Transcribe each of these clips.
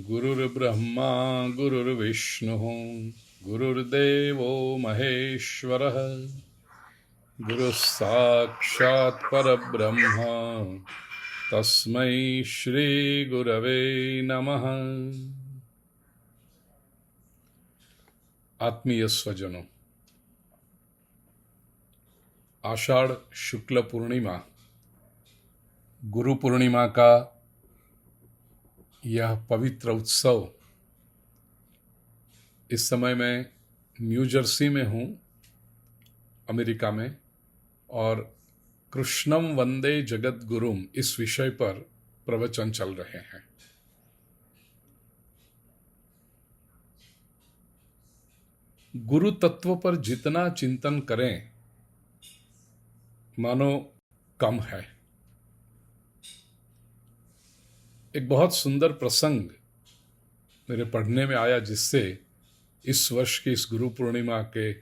गुरुर्ब्रह्मा गुरुर्विष्णुः गुरुर्देवो महेश्वरः गुरुः साक्षात् परब्रह्म तस्मै श्री गुरवे नमः। आत्मीय स्वजनों, आषाढ़ शुक्ल पूर्णिमा गुरु पूर्णिमा का यह पवित्र उत्सव इस समय मैं न्यू जर्सी में हूँ, अमेरिका में, और कृष्णम वंदे जगत गुरुम इस विषय पर प्रवचन चल रहे हैं। गुरु तत्व पर जितना चिंतन करें मानो कम है। एक बहुत सुंदर प्रसंग मेरे पढ़ने में आया जिससे इस वर्ष की इस गुरु पूर्णिमा के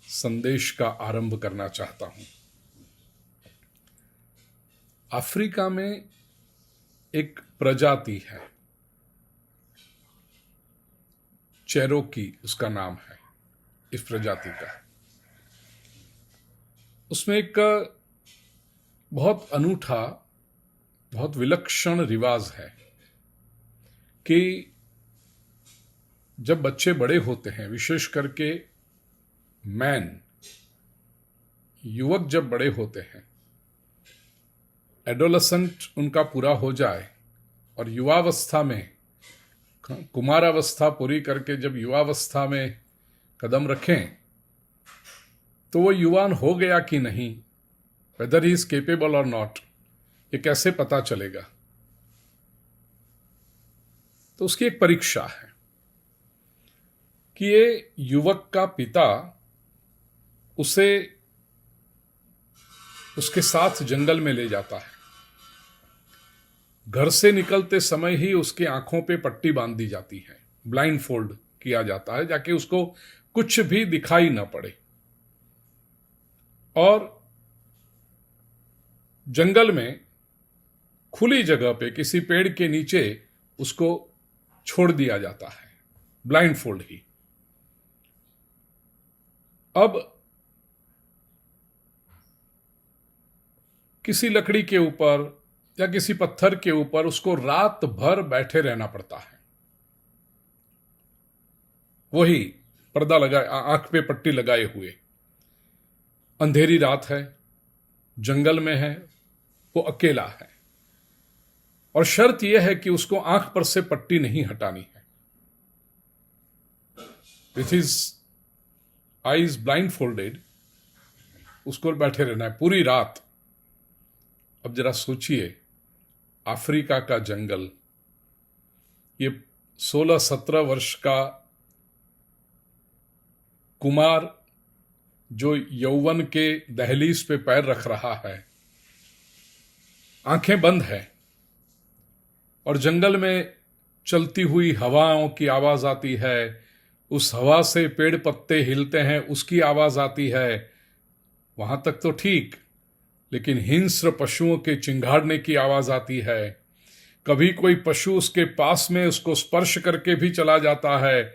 संदेश का आरंभ करना चाहता हूं। अफ्रीका में एक प्रजाति है, चेरोकी उसका नाम है, इस प्रजाति का। उसमें एक बहुत अनूठा, बहुत विलक्षण रिवाज है कि जब बच्चे बड़े होते हैं, विशेष करके मैन, युवक जब बड़े होते हैं, एडोलसेंट उनका पूरा हो जाए और युवावस्था में, कुमारावस्था पूरी करके जब युवावस्था में कदम रखें, तो वो युवान हो गया कि नहीं, वेदर ही इज केपेबल और नॉट, ये कैसे पता चलेगा? तो उसकी एक परीक्षा है कि ये युवक का पिता उसे उसके साथ जंगल में ले जाता है। घर से निकलते समय ही उसके आंखों पे पट्टी बांध दी जाती है, ब्लाइंड फोल्ड किया जाता है, जाके उसको कुछ भी दिखाई ना पड़े। और जंगल में खुली जगह पे किसी पेड़ के नीचे उसको छोड़ दिया जाता है, ब्लाइंड फोल्ड ही। अब किसी लकड़ी के ऊपर या किसी पत्थर के ऊपर उसको रात भर बैठे रहना पड़ता है। वही पर्दा लगाए, आंख पे पट्टी लगाए हुए, अंधेरी रात है, जंगल में है, वो अकेला है, और शर्त यह है कि उसको आंख पर से पट्टी नहीं हटानी है। With his eyes blind folded उसको बैठे रहना है पूरी रात। अब जरा सोचिए, अफ्रीका का जंगल, ये 16-17 वर्ष का कुमार जो यौवन के दहलीज पे पैर रख रहा है, आंखें बंद है, और जंगल में चलती हुई हवाओं की आवाज आती है, उस हवा से पेड़ पत्ते हिलते हैं उसकी आवाज आती है। वहां तक तो ठीक, लेकिन हिंस्र पशुओं के चिंघाड़ने की आवाज आती है। कभी कोई पशु उसके पास में उसको स्पर्श करके भी चला जाता है।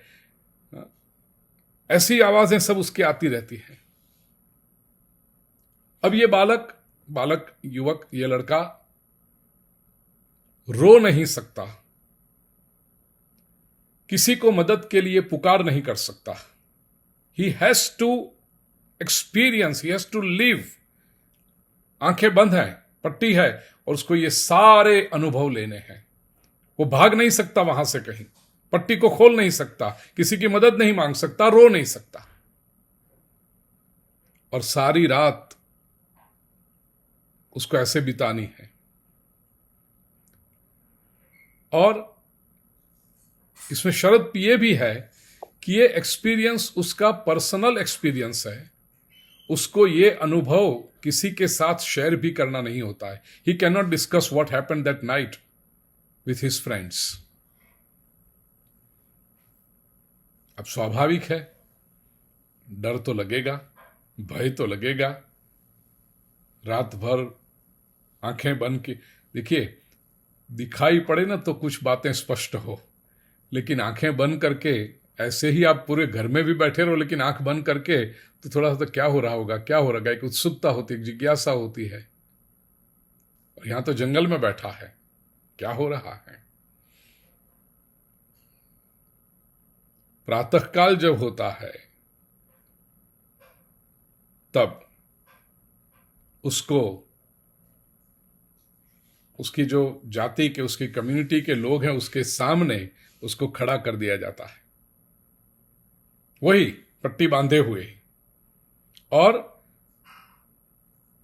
ऐसी आवाजें सब उसकी आती रहती हैं। अब ये बालक युवक, ये लड़का रो नहीं सकता, किसी को मदद के लिए पुकार नहीं कर सकता। He has to experience, he has to live. आंखें बंद हैं, पट्टी है, और उसको ये सारे अनुभव लेने हैं। वो भाग नहीं सकता वहां से कहीं, पट्टी को खोल नहीं सकता, किसी की मदद नहीं मांग सकता, रो नहीं सकता, और सारी रात उसको ऐसे बितानी है। और इसमें शर्त यह भी है कि ये एक्सपीरियंस उसका पर्सनल एक्सपीरियंस है, उसको ये अनुभव किसी के साथ शेयर भी करना नहीं होता है। He can not discuss what happened that night with his friends. अब स्वाभाविक है, डर तो लगेगा, भय तो लगेगा। रात भर आंखें बंद की, देखिए, दिखाई पड़े ना तो कुछ बातें स्पष्ट हो, लेकिन आंखें बंद करके ऐसे ही आप पूरे घर में भी बैठे रहो, लेकिन आंख बंद करके तो थोड़ा सा तो क्या हो रहा होगा, क्या हो रहा है, एक उत्सुकता होती है, एक जिज्ञासा होती है। और यहां तो जंगल में बैठा है, क्या हो रहा है। प्रातःकाल जब होता है तब उसको, उसकी जो जाति के, उसकी कम्युनिटी के लोग हैं, उसके सामने उसको खड़ा कर दिया जाता है, वही पट्टी बांधे हुए ही। और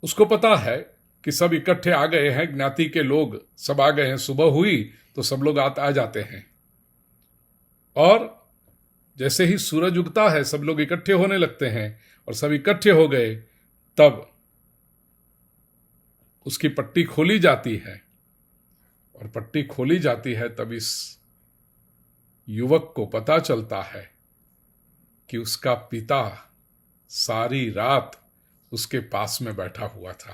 उसको पता है कि सब इकट्ठे आ गए हैं, ज्ञाति के लोग सब आ गए हैं, सुबह हुई तो सब लोग आ जाते हैं। और जैसे ही सूरज उगता है सब लोग इकट्ठे होने लगते हैं, और सब इकट्ठे हो गए तब उसकी पट्टी खोली जाती है। और पट्टी खोली जाती है तब इस युवक को पता चलता है कि उसका पिता सारी रात उसके पास में बैठा हुआ था।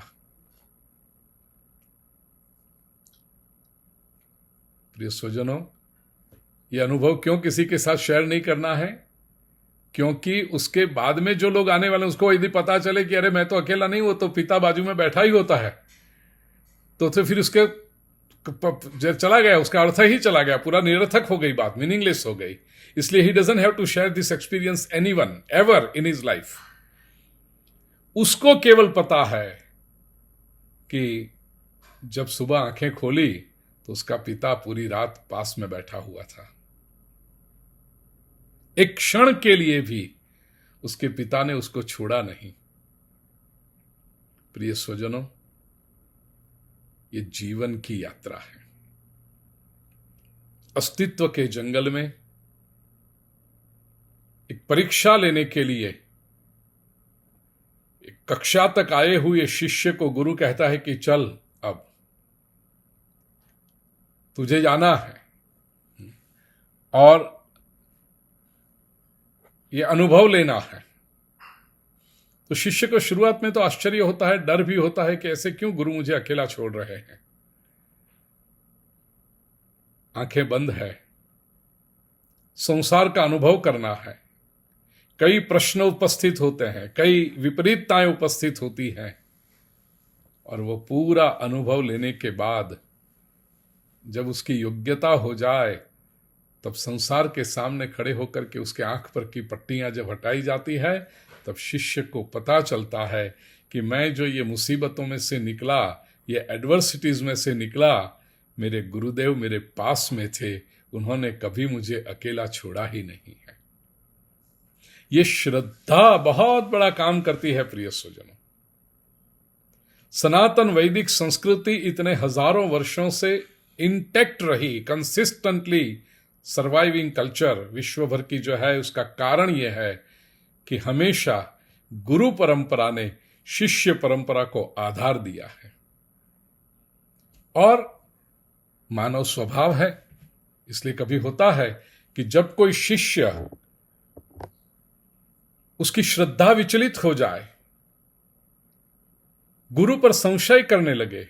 प्रिय स्वजनों, यह अनुभव क्यों किसी के साथ शेयर नहीं करना है? क्योंकि उसके बाद में जो लोग आने वाले, उसको यदि पता चले कि अरे मैं तो अकेला नहीं हूं, तो पिता बाजू में बैठा ही होता है, तो फिर उसके चला गया, उसका अर्थ ही चला गया, पूरा निरर्थक हो गई बात, मीनिंगलेस हो गई। इसलिए he doesn't have to share this experience anyone ever in his life. उसको केवल पता है कि जब सुबह आंखें खोली तो उसका पिता पूरी रात पास में बैठा हुआ था। एक क्षण के लिए भी उसके पिता ने उसको छोड़ा नहीं। प्रिय स्वजनों, ये जीवन की यात्रा है। अस्तित्व के जंगल में एक परीक्षा लेने के लिए एक कक्षा तक आए हुए शिष्य को गुरु कहता है कि चल अब तुझे जाना है, और ये अनुभव लेना है। तो शिष्य को शुरुआत में तो आश्चर्य होता है, डर भी होता है कि ऐसे क्यों गुरु मुझे अकेला छोड़ रहे हैं। आंखें बंद है, संसार का अनुभव करना है, कई प्रश्न उपस्थित होते हैं, कई विपरीतताएं उपस्थित होती हैं, और वो पूरा अनुभव लेने के बाद जब उसकी योग्यता हो जाए तब संसार के सामने खड़े होकर के उसके आंख पर की पट्टियां जब हटाई जाती है, तब शिष्य को पता चलता है कि मैं जो ये मुसीबतों में से निकला, ये एडवर्सिटीज में से निकला, मेरे गुरुदेव मेरे पास में थे, उन्होंने कभी मुझे अकेला छोड़ा ही नहीं है। ये श्रद्धा बहुत बड़ा काम करती है। प्रिय स्वजनों, सनातन वैदिक संस्कृति इतने हजारों वर्षों से इंटैक्ट रही, कंसिस्टेंटली सर्वाइविंग कल्चर विश्व भर की जो है, उसका कारण यह है कि हमेशा गुरु परंपरा ने शिष्य परंपरा को आधार दिया है। और मानव स्वभाव है, इसलिए कभी होता है कि जब कोई शिष्य, उसकी श्रद्धा विचलित हो जाए, गुरु पर संशय करने लगे,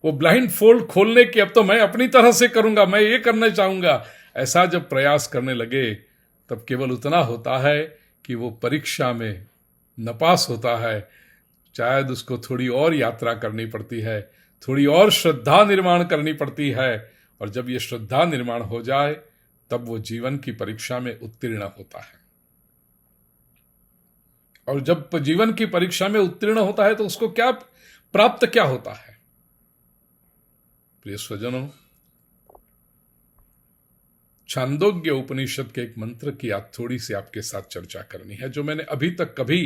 वो ब्लाइंड फोल्ड खोलने की, अब तो मैं अपनी तरह से करूंगा, मैं ये करना चाहूंगा, ऐसा जब प्रयास करने लगे, तब केवल उतना होता है कि वो परीक्षा में न पास होता है। शायद उसको थोड़ी और यात्रा करनी पड़ती है, थोड़ी और श्रद्धा निर्माण करनी पड़ती है, और जब ये श्रद्धा निर्माण हो जाए तब वो जीवन की परीक्षा में उत्तीर्ण होता है। और जब जीवन की परीक्षा में उत्तीर्ण होता है तो उसको क्या प्राप्त क्या होता है? प्रिय स्वजनों, छांदोग्य उपनिषद के एक मंत्र की आज थोड़ी सी आपके साथ चर्चा करनी है, जो मैंने अभी तक कभी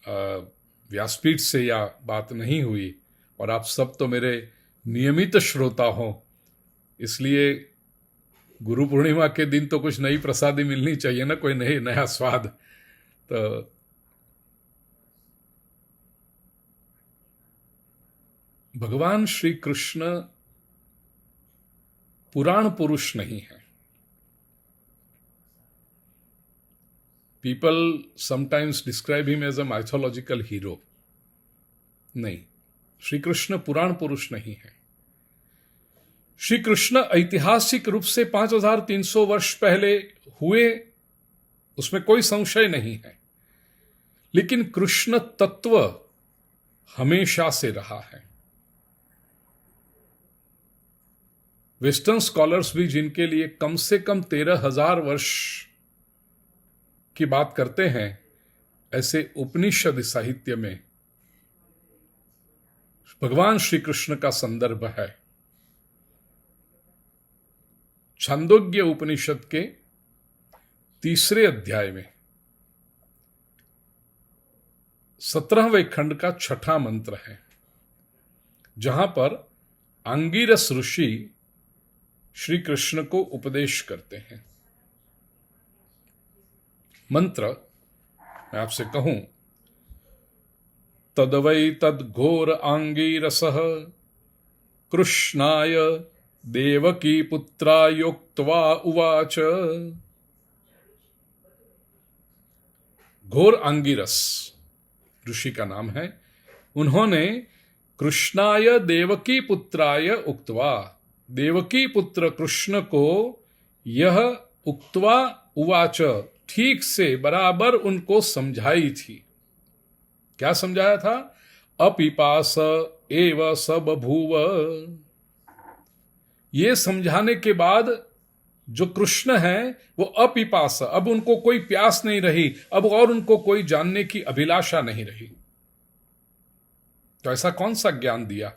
व्यासपीठ से या बात नहीं हुई, और आप सब तो मेरे नियमित श्रोता हो, इसलिए गुरु पूर्णिमा के दिन तो कुछ नई प्रसादी मिलनी चाहिए ना, कोई नया स्वाद। तो भगवान श्री कृष्ण पुराण पुरुष नहीं है। People sometimes describe him as a mythological hero. नहीं, श्री कृष्ण पुराण पुरुष नहीं है। श्री कृष्ण ऐतिहासिक रूप से 5300 वर्ष पहले हुए, उसमें कोई संशय नहीं है, लेकिन कृष्ण तत्व हमेशा से रहा है। वेस्टर्न स्कॉलर्स भी जिनके लिए कम से कम 13,000 वर्ष की बात करते हैं, ऐसे उपनिषद साहित्य में भगवान श्री कृष्ण का संदर्भ है। छांदोग्य उपनिषद के 3 अध्याय में 17वें खंड का 6वां मंत्र है, जहां पर अंगिरस ऋषि श्री कृष्ण को उपदेश करते हैं। मंत्र मैं आपसे कहूं, तदवै तद्घोर आंगिरसः कृष्णाय देवकी पुत्रायोक्त्वा उवाच। घोर आंगिरस ऋषि का नाम है। उन्होंने कृष्णाय देवकी पुत्राय उक्त्वा, देवकी पुत्र कृष्ण को यह उक्त्वा उवाच, ठीक से बराबर उनको समझाई थी। क्या समझाया था? अपिपास एव स बभूव। ये समझाने के बाद जो कृष्ण है वो अपिपास, अब उनको कोई प्यास नहीं रही, अब और उनको कोई जानने की अभिलाषा नहीं रही। तो ऐसा कौन सा ज्ञान दिया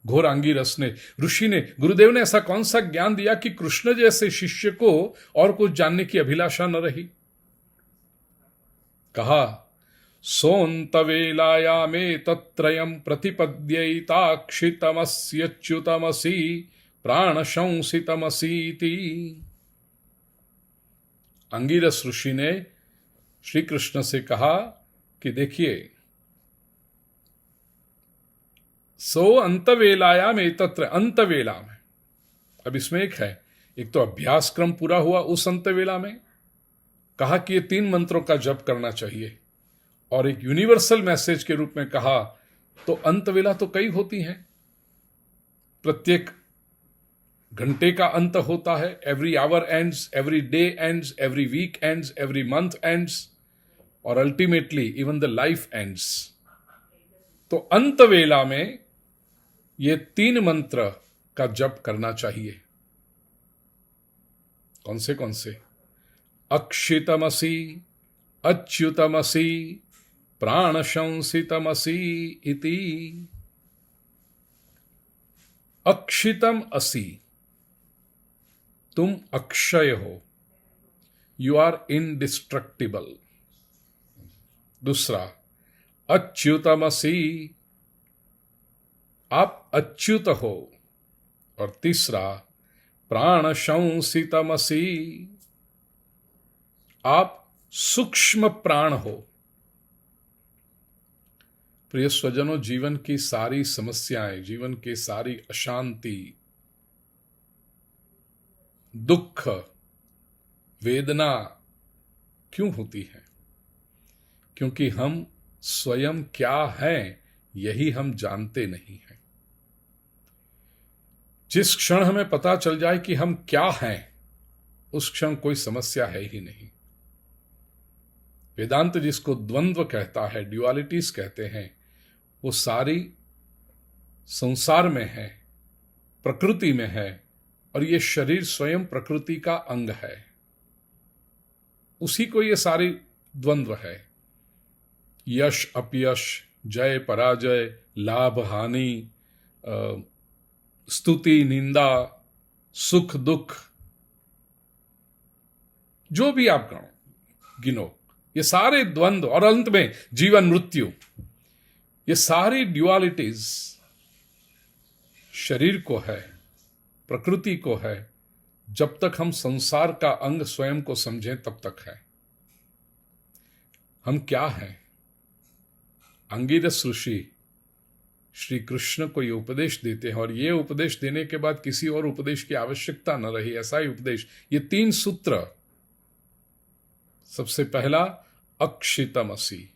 घोर अंगिरस ने, ऋषि ने, गुरुदेव ने ऐसा कौन सा ज्ञान दिया कि कृष्ण जैसे शिष्य को और कुछ जानने की अभिलाषा न रही? कहा, सोऽन्तवेलायामे तत्त्रयं प्रतिपद्यैताक्षितमस्यच्युतमसि प्राणशंसितमसीति। अंगिरस ऋषि ने श्री कृष्ण से कहा कि देखिए, सो अंतवेलायाम एतत्र, अंतवेला में, अब इसमें एक है, एक तो अभ्यास क्रम पूरा हुआ उस अंतवेला में, कहा कि ये 3 मंत्रों का जप करना चाहिए, और एक यूनिवर्सल मैसेज के रूप में कहा तो अंतवेला तो कई होती हैं। प्रत्येक घंटे का अंत होता है, every hour ends, every day ends, every week ends, every month ends, और ultimately even the life ends. तो अंतवेला में ये 3 मंत्र का जप करना चाहिए। कौन से कौन से? अक्षितमसि, अच्युतमसि, प्राणशंसितमसि इति। अक्षितम असि, तुम अक्षय हो, यू आर इनडिस्ट्रक्टिबल। दूसरा, अच्युतमसि, आप अच्युत हो। और तीसरा, प्राणशंसितमसि, आप सूक्ष्म प्राण हो। प्रिय स्वजनों, जीवन की सारी समस्याएं, जीवन की सारी अशांति, दुख, वेदना क्यों होती है? क्योंकि हम स्वयं क्या हैं यही हम जानते नहीं हैं। जिस क्षण हमें पता चल जाए कि हम क्या हैं, उस क्षण कोई समस्या है ही नहीं। वेदांत जिसको द्वंद्व कहता है, ड्युअलिटीज कहते हैं, वो सारी संसार में है, प्रकृति में है, और ये शरीर स्वयं प्रकृति का अंग है। उसी को ये सारी द्वंद्व है। यश अपयश, जय पराजय, लाभ हानि, स्तुति निंदा, सुख दुख, जो भी आप गिनो, ये सारे द्वंद्व, और अंत में जीवन मृत्यु, ये सारी ड्युअलिटीज शरीर को है, प्रकृति को है। जब तक हम संसार का अंग स्वयं को समझें तब तक है। हम क्या हैं? अंगिरस ऋषि श्री कृष्ण को ये उपदेश देते हैं, और ये उपदेश देने के बाद किसी और उपदेश की आवश्यकता न रही। ऐसा ही उपदेश, ये 3 सूत्र। सबसे पहला, अक्षितमसि,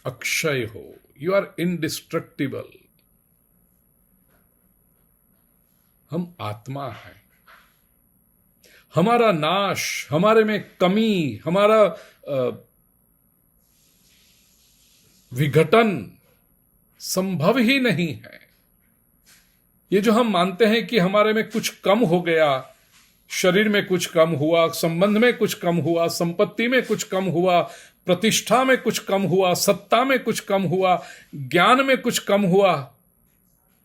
अक्षय हो, यू आर इनडिस्ट्रक्टिबल। हम आत्मा हैं। हमारा नाश, हमारे में कमी, हमारा विघटन संभव ही नहीं है। ये जो हम मानते हैं कि हमारे में कुछ कम हो गया, शरीर में कुछ कम हुआ, संबंध में कुछ कम हुआ, संपत्ति में कुछ कम हुआ, प्रतिष्ठा में कुछ कम हुआ, सत्ता में कुछ कम हुआ, ज्ञान में कुछ कम हुआ,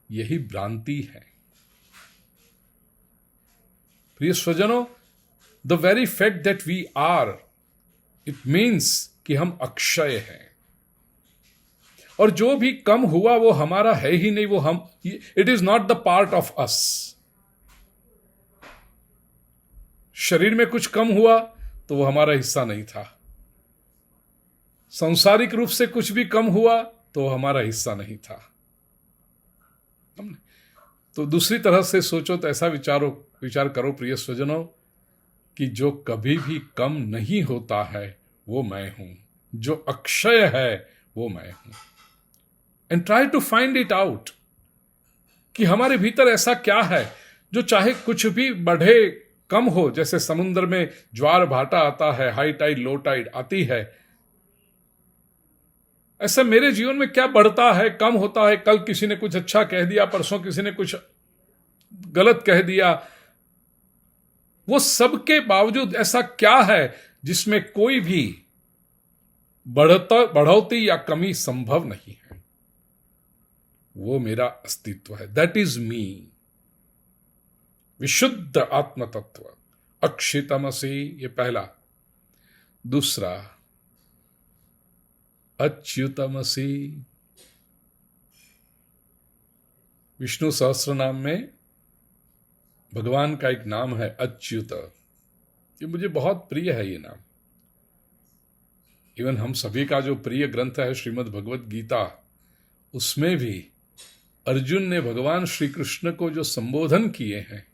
यही भ्रांति है। प्रिय स्वजनों, the very fact that we are, it means कि हम अक्षय हैं। और जो भी कम हुआ वो हमारा है ही नहीं, वो हम, it is not the part of us. शरीर में कुछ कम हुआ तो वो हमारा हिस्सा नहीं था। सांसारिक रूप से कुछ भी कम हुआ तो वो हमारा हिस्सा नहीं था। तो दूसरी तरह से सोचो तो ऐसा विचार करो प्रिय स्वजनों, कि जो कभी भी कम नहीं होता है वो मैं हूं, जो अक्षय है वो मैं हूं। And try to find it out कि हमारे भीतर ऐसा क्या है जो चाहे कुछ भी बढ़े कम हो, जैसे समुद्र में ज्वार भाटा आता है, हाई टाइड लो टाइड आती है, ऐसा मेरे जीवन में क्या बढ़ता है, कम होता है। कल किसी ने कुछ अच्छा कह दिया, परसों किसी ने कुछ गलत कह दिया, वो सब के बावजूद ऐसा क्या है जिसमें कोई भी बढ़ोतरी या कमी संभव नहीं है। वो मेरा अस्तित्व है, दैट इज मी। विशुद्ध आत्म तत्व, अक्षितमसि, ये पहला। दूसरा, अच्युतमसि। विष्णु सहस्त्र नाम में भगवान का एक नाम है अच्युत। ये मुझे बहुत प्रिय है ये नाम। इवन हम सभी का जो प्रिय ग्रंथ है श्रीमद् भगवत गीता, उसमें भी अर्जुन ने भगवान श्री कृष्ण को जो संबोधन किए हैं,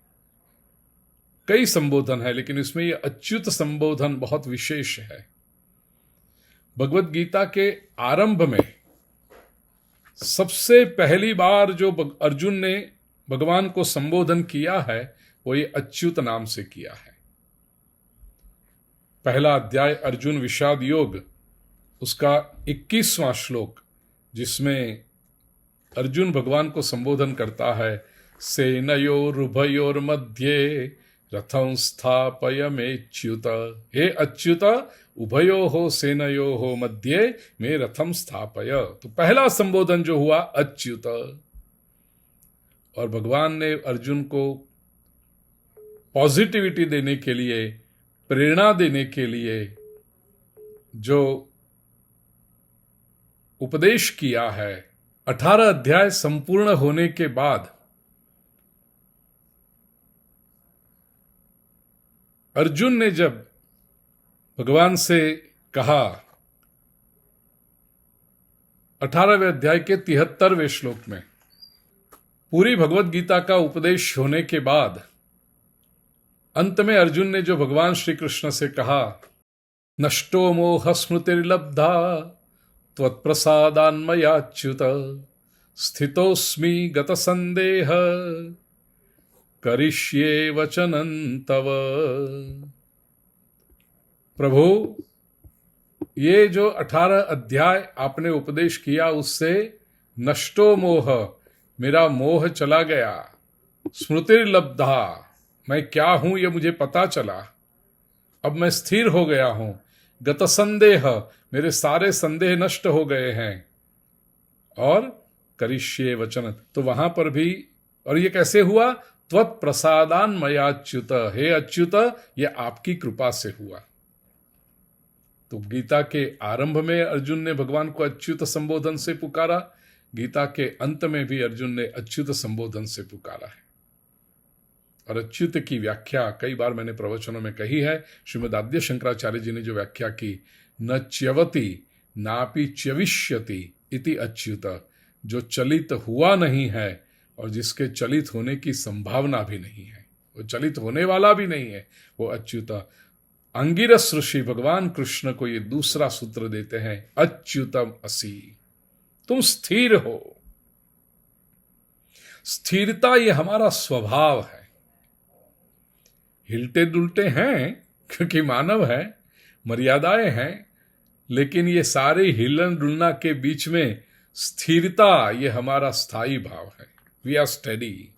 कई संबोधन है, लेकिन इसमें यह अच्युत संबोधन बहुत विशेष है। भगवत गीता के आरंभ में सबसे पहली बार जो अर्जुन ने भगवान को संबोधन किया है वो ये अच्युत नाम से किया है। पहला अध्याय अर्जुन विषाद योग, उसका 21वां श्लोक, जिसमें अर्जुन भगवान को संबोधन करता है, सेनयोरुभयोर मध्ये रथं स्थापयमेच्युत। हे अच्युत, उभयोः सेनयोः मध्ये में रथम स्थापय। तो पहला संबोधन जो हुआ अच्युत, और भगवान ने अर्जुन को पॉजिटिविटी देने के लिए, प्रेरणा देने के लिए जो उपदेश किया है, 18 अध्याय संपूर्ण होने के बाद अर्जुन ने जब भगवान से कहा, 18वें अध्याय के 73वें श्लोक में, पूरी भगवत गीता का उपदेश होने के बाद अंत में अर्जुन ने जो भगवान श्री कृष्ण से कहा, नष्टो मोह स्मृतिर्लब्धा त्वत्प्रसादान्मयाच्युत स्थितोस्मि गतसंदेह करिष्ये वचनं तव। प्रभु, ये जो 18 अध्याय आपने उपदेश किया, उससे नष्टो मोह, मेरा मोह चला गया, स्मृतिर्लब्धा, मैं क्या हूं ये मुझे पता चला, अब मैं स्थिर हो गया हूं, गत संदेह, मेरे सारे संदेह नष्ट हो गए हैं, और करिष्ये वचन। तो वहां पर भी, और ये कैसे हुआ, त्वत् प्रसादान मयाच्युत, हे अच्युत, ये आपकी कृपा से हुआ। तो गीता के आरंभ में अर्जुन ने भगवान को अच्युत संबोधन से पुकारा, गीता के अंत में भी अर्जुन ने अच्युत संबोधन से पुकारा है। और अच्युत की व्याख्या कई बार मैंने प्रवचनों में कही है। श्रीमद् आद्य शंकराचार्य जी ने जो व्याख्या की, न च्यवति नापि च्यविष्यति इति अच्युत, जो चलित हुआ नहीं है और जिसके चलित होने की संभावना भी नहीं है, वो चलित होने वाला भी नहीं है, वो अच्युत। अंगिरस ऋषि भगवान कृष्ण को ये दूसरा सूत्र देते हैं, अच्युतम असि, तुम स्थिर हो। स्थिरता ये हमारा स्वभाव है। हिलते डुलते हैं क्योंकि मानव है, मर्यादाएं हैं, लेकिन ये सारे हिलन डुलना के बीच में स्थिरता ये हमारा स्थायी भाव है। We are steady.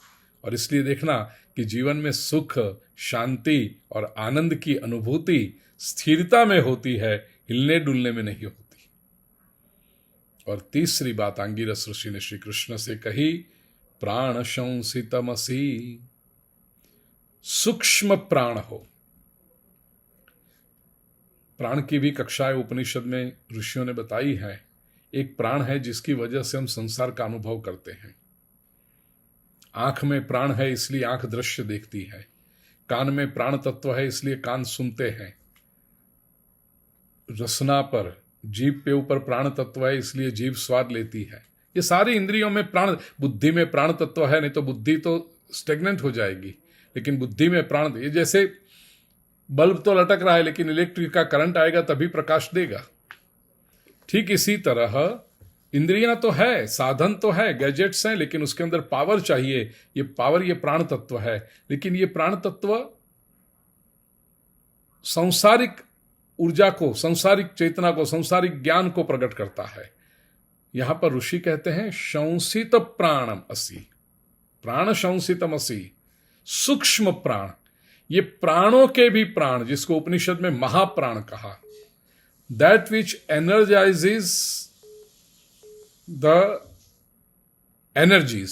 और इसलिए देखना कि जीवन में सुख, शांति और आनंद की अनुभूति स्थिरता में होती है, हिलने डुलने में नहीं होती। और तीसरी बात आंगिरस ऋषि ने श्री कृष्ण से कही, प्राण शंसितमसी, सूक्ष्म प्राण हो। प्राण की भी कक्षाएं उपनिषद में ऋषियों ने बताई है। एक प्राण है जिसकी वजह से हम संसार का अनुभव करते हैं। आंख में प्राण है इसलिए आंख दृश्य देखती है, कान में प्राण तत्व है इसलिए कान सुनते हैं, रसना पर जीभ पे ऊपर प्राण तत्व है इसलिए जीभ स्वाद लेती है। ये सारी इंद्रियों में प्राण, बुद्धि में प्राण तत्व है, नहीं तो बुद्धि तो स्टेगनेंट हो जाएगी, लेकिन बुद्धि में प्राण, ये जैसे बल्ब तो लटक रहा है लेकिन इलेक्ट्रिक का करंट आएगा तभी प्रकाश देगा। ठीक इसी तरह इंद्रियां तो है, साधन तो है, गैजेट्स हैं, लेकिन उसके अंदर पावर चाहिए। ये पावर, ये प्राण तत्व है, लेकिन ये प्राण तत्व सांसारिक ऊर्जा को, सांसारिक चेतना को, सांसारिक ज्ञान को प्रकट करता है। यहां पर ऋषि कहते हैं शंसित प्राणम असि, प्राण शंसितम असि, सूक्ष्म प्राण। ये प्राणों के भी प्राण, जिसको उपनिषद में महाप्राण कहा, that which energises the energies.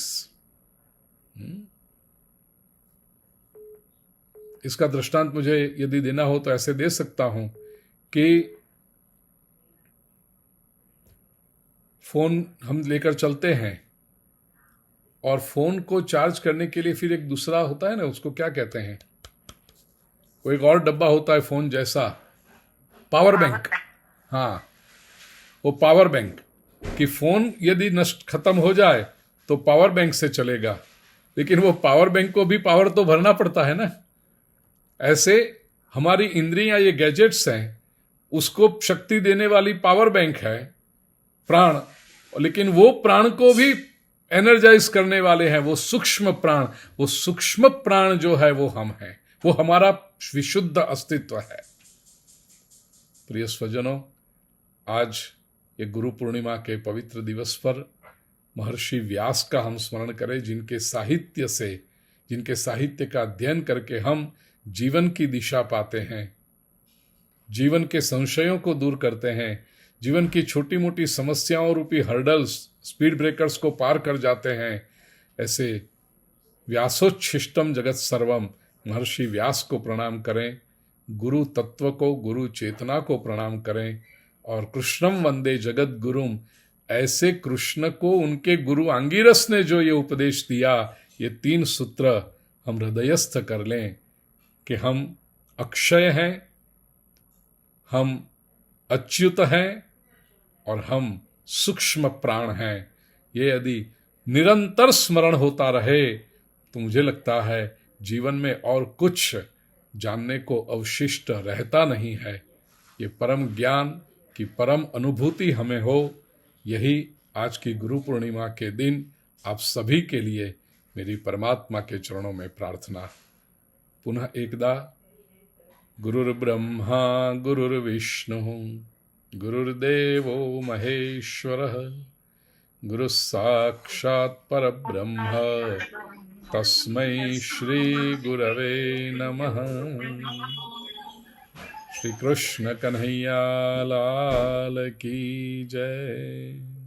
इसका दृष्टांत मुझे यदि देना हो तो ऐसे दे सकता हूं कि फोन हम लेकर चलते हैं और फोन को चार्ज करने के लिए फिर एक दूसरा होता है ना, उसको क्या कहते हैं, वो एक और डब्बा होता है फोन जैसा, पावर बैंक। हाँ, वो पावर बैंक कि फोन यदि नष्ट खत्म हो जाए तो पावर बैंक से चलेगा, लेकिन वो पावर बैंक को भी पावर तो भरना पड़ता है ना। ऐसे हमारी इंद्रियां, ये गैजेट्स हैं, उसको शक्ति देने वाली पावर बैंक है प्राण, लेकिन वो प्राण को भी एनर्जाइज करने वाले हैं वो सूक्ष्म प्राण। वो सूक्ष्म प्राण जो है वो हम हैं, वो हमारा विशुद्ध अस्तित्व है। प्रिय स्वजनों, आज ये गुरु पूर्णिमा के पवित्र दिवस पर महर्षि व्यास का हम स्मरण करें, जिनके साहित्य से, जिनके साहित्य का अध्ययन करके हम जीवन की दिशा पाते हैं, जीवन के संशयों को दूर करते हैं, जीवन की छोटी मोटी समस्याओं रूपी हर्डल्स, स्पीड ब्रेकर्स को पार कर जाते हैं। ऐसे व्यासोच्छिष्टम जगत सर्वम महर्षि व्यास को प्रणाम करें, गुरु तत्व को, गुरु चेतना को प्रणाम करें, और कृष्णम वंदे जगत गुरुम, ऐसे कृष्ण को उनके गुरु आंगिरस ने जो ये उपदेश दिया, ये 3 सूत्र हम हृदयस्थ कर लें कि हम अक्षय हैं, हम अच्युत हैं और हम सूक्ष्म प्राण हैं। ये यदि निरंतर स्मरण होता रहे तो मुझे लगता है जीवन में और कुछ जानने को अवशिष्ट रहता नहीं है। ये परम ज्ञान की परम अनुभूति हमें हो, यही आज की गुरु पूर्णिमा के दिन आप सभी के लिए मेरी परमात्मा के चरणों में प्रार्थना। पुनः एकदा, गुरुर्ब्रह्मा गुरुर्विष्णु गुरुर्देवो महेश्वरः, गुरुः साक्षात् परब्रह्म तस्मै श्री गुरवे नमः। श्री कृष्ण कन्हैया लाल की जय।